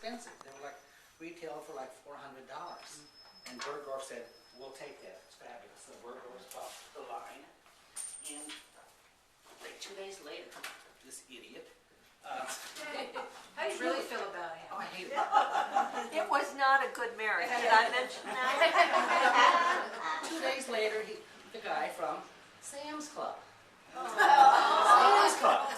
expensive. They were like retail for like $400. And Bergdorf said, we'll take that, it's fabulous. So Bergdorf bought the line, and like 2 days later, this idiot, How do you really feel about him? oh, I hate it. It was not a good marriage. Did I mention that? 2 days later, the guy from Sam's Club. Sam's Club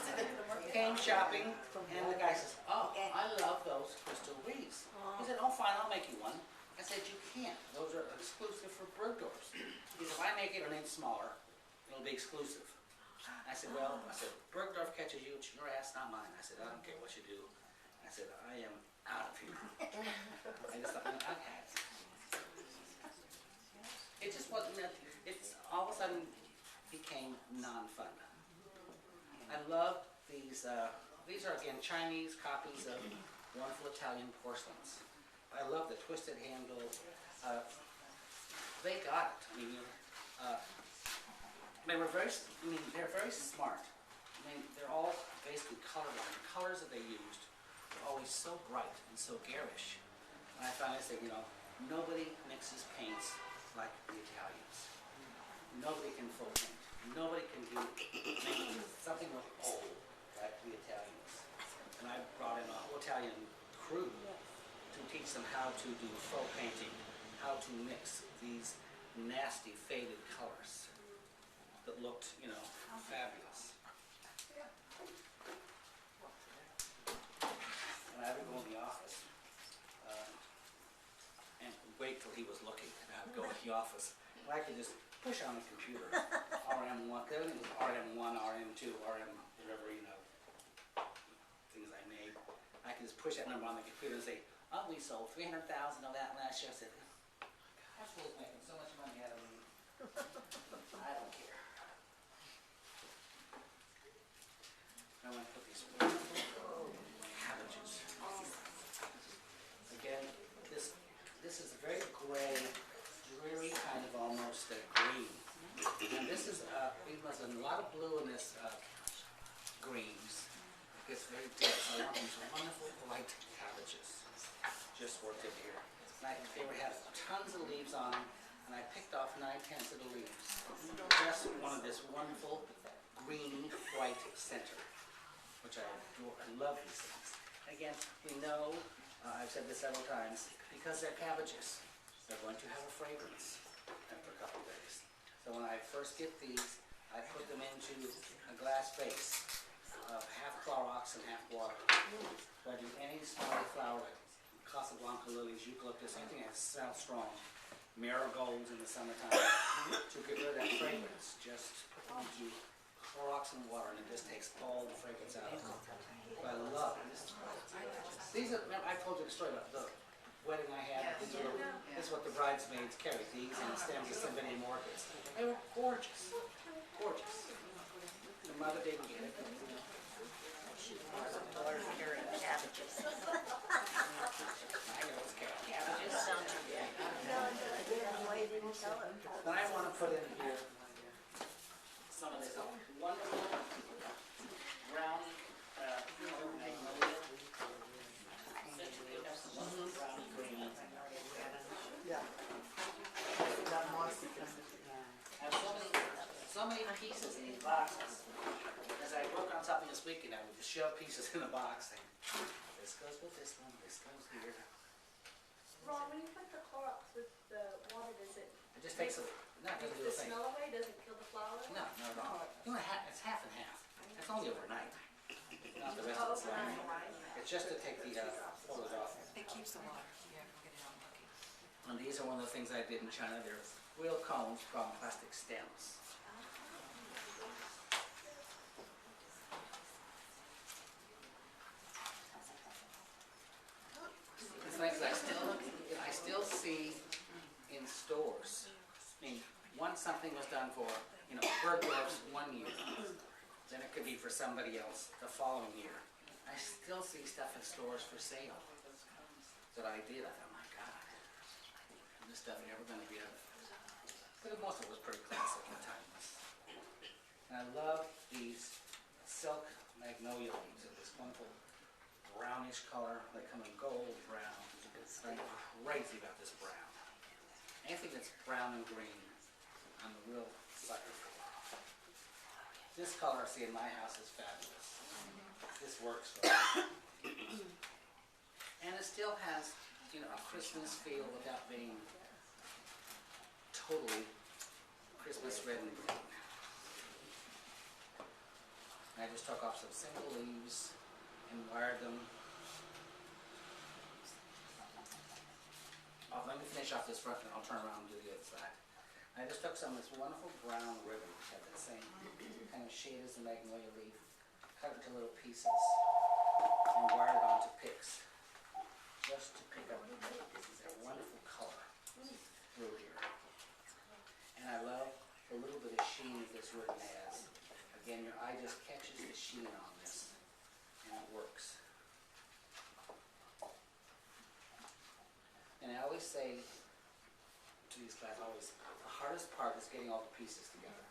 came shopping, and the guy says, oh, I love those crystal wreaths. He said, oh, fine, I'll make you one. I said, you can't. Those are exclusive for Bergdorf's. He said, if I make it an inch smaller, it'll be exclusive. I said, well, Bergdorf catches you, it's your ass, not mine. I said, I don't care what you do. I said, I am out of here. I just thought, okay. It just wasn't that, it's all of a sudden became non-fun. I love these are again Chinese copies of wonderful Italian porcelains. I love the twisted handle. They got it. I mean, they're very smart. I mean, they're all basically colorblind. The colors that they used were always so bright and so garish. And I finally said, nobody mixes paints like the Italians. Nobody can full paint. Nobody can make something look old like the Italians. And I brought in a whole Italian crew to teach them how to do faux painting, how to mix these nasty faded colors that looked, fabulous. And I would go in the office and wait till he was looking, and I would go in the office. And I could just push on the computer, RM1, everything was RM1, RM2, RM, whatever, things I made. I could just push that number on the computer and say, oh, we sold 300,000 of that last year. I said, gosh, we're making so much money out of me. I don't care. I want to put these wonderful cabbages. Again, this is very gray, dreary kind of almost green. And this is, there's a lot of blue in this greens. It gets very deep. So I want these wonderful light cabbages. Just worked in here. And they had tons of leaves on them, and I picked off 9/10 of the leaves. Just wanted this wonderful green white center, which I adore. I love these things. Again, we know, I've said this several times, because they're cabbages, they're going to have a fragrance after a couple of days. So when I first get these, I put them into a glass vase of half Clorox and half water. So I do any smelly flower, like Casablanca lilies, eucalyptus, anything that smells strong, marigolds in the summertime, to get rid of that fragrance. Just put them into Clorox and water, and it just takes all the fragrance out of it. But I love this. These are, I told you the story about the wedding I had. This is what the bridesmaids carried, these and stems of Cymbidium orchids. They were gorgeous. Gorgeous. The mother didn't get it. Carrying cabbages. I know it's cabbages. Then I want to put in here some of this wonderful brown magnolia. Brown green. Yeah. That mossy kind of. I have so many pieces in these boxes. As I work on something this weekend, I would just shove pieces in the box and this goes with this one, this goes here. Ron, when you put the Clorox with the water, does it It just takes it doesn't do a the thing. smell away? Does it kill the flower? No, not at all. It's half and half. It's only overnight. Not the rest of the time. It's just to take the photos off. It keeps the water. Yeah, we'll get it out lucky. And these are one of the things I did in China. They're real cones from plastic stems. It's nice that I still see in stores. I mean, once something was done for, Bergdorf's 1 year, then it could be for somebody else the following year. I still see stuff in stores for sale that I did. I thought, oh my God, is this stuff ever going to be out? But most of it was pretty classic and timeless. And I love these silk magnolia leaves of this wonderful brownish color. They come in gold, brown. I'm crazy about this brown. Anything that's brown and green, I'm a real sucker for. This color I see in my house is fabulous. This works for me. And it still has, you know, a Christmas feel without being totally Christmas red and green. And I just took off some single leaves and wired them. Oh, let me finish off this front and I'll turn around and do the other side. I just took some of this wonderful brown ribbon, which had that same kind of shade as the magnolia leaf, cut it into little pieces, and wired it onto picks, just to pick up that wonderful color through here. And I love the little bit of sheen that this ribbon has. Again, your eye just catches the sheen on this, and it works. And I always say to these class, the hardest part is getting all the pieces together.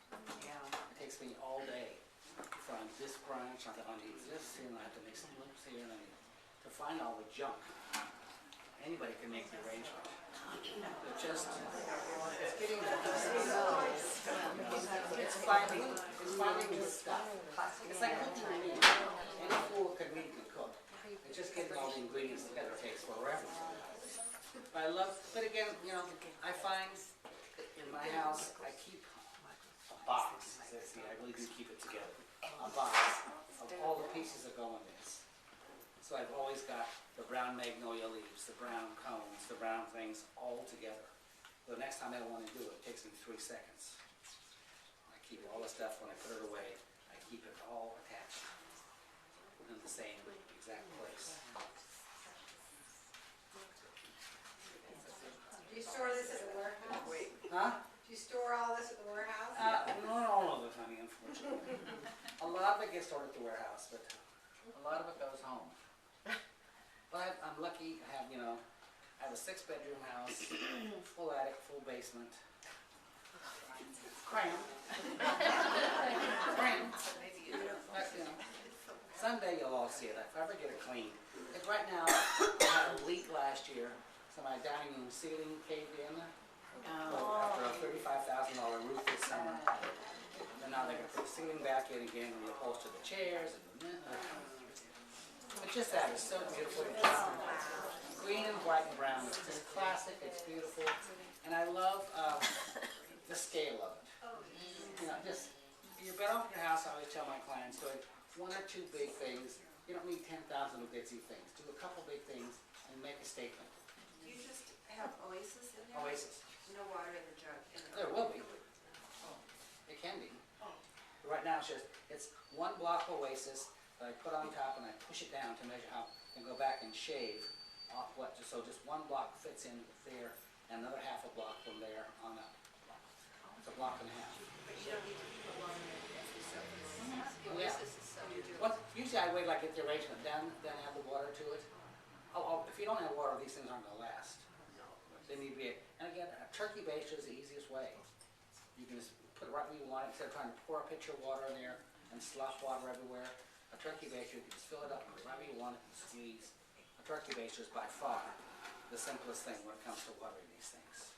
Yeah. It takes me all day to find this branch, I need this here, and I have to make some loops here, and I need to find all the junk. Anybody can make the arrangement. But just, it's getting the pieces. It's finding good stuff. It's like cooking meat. Any fool can read and cook. It's just getting all the ingredients together takes forever. But I love, but again, you know, I find that in my house, I keep a box. See, I really do keep it together. A box of all the pieces that go in this. So I've always got the brown magnolia leaves, the brown cones, the brown things all together. The next time I want to do it, it takes me 3 seconds. I keep all the stuff, when I put it away, I keep it all attached in the same exact place. Do you store this at the warehouse? Huh? Do you store all this at the warehouse? Not all of it, honey, unfortunately. A lot of it gets stored at the warehouse, but a lot of it goes home. But I'm lucky, I have a 6-bedroom house, full attic, full basement. Crammed. Crammed. But, someday you'll all see it, if I ever get it cleaned. Like right now, I had a leak last year, so my dining room ceiling caved in. After a $35,000 roof this summer. And now they're going to put the ceiling back in again and reupholster the chairs. But just that is so beautiful. Green and white and brown. It's just classic. It's beautiful. And I love the scale of it. Just you're better off in your house. I always tell my clients, do 1 or 2 big things. You don't need 10,000 little bitsy things. Do a couple big things and make a statement. Do you just have oasis in there? Oasis. No water in the jug? There will be. It can be. Right now it's 1 block oasis that I put on top and I push it down to measure how, and go back and shave off so just 1 block fits in there and another half a block from there on up. It's a block and a half. But you don't need to put water in it every so Oh, yeah. Oasis is so you do it. Usually I wait like get the arrangement done, then add the water to it. If you don't have water, these things aren't going to last. They need to be, and again, a turkey baster is the easiest way. You can just put it right where you want it, instead of trying to pour a pitcher of water in there and slop water everywhere. A turkey baster, you can just fill it up and put it right where you want it and squeeze. A turkey baster is by far the simplest thing when it comes to watering these things.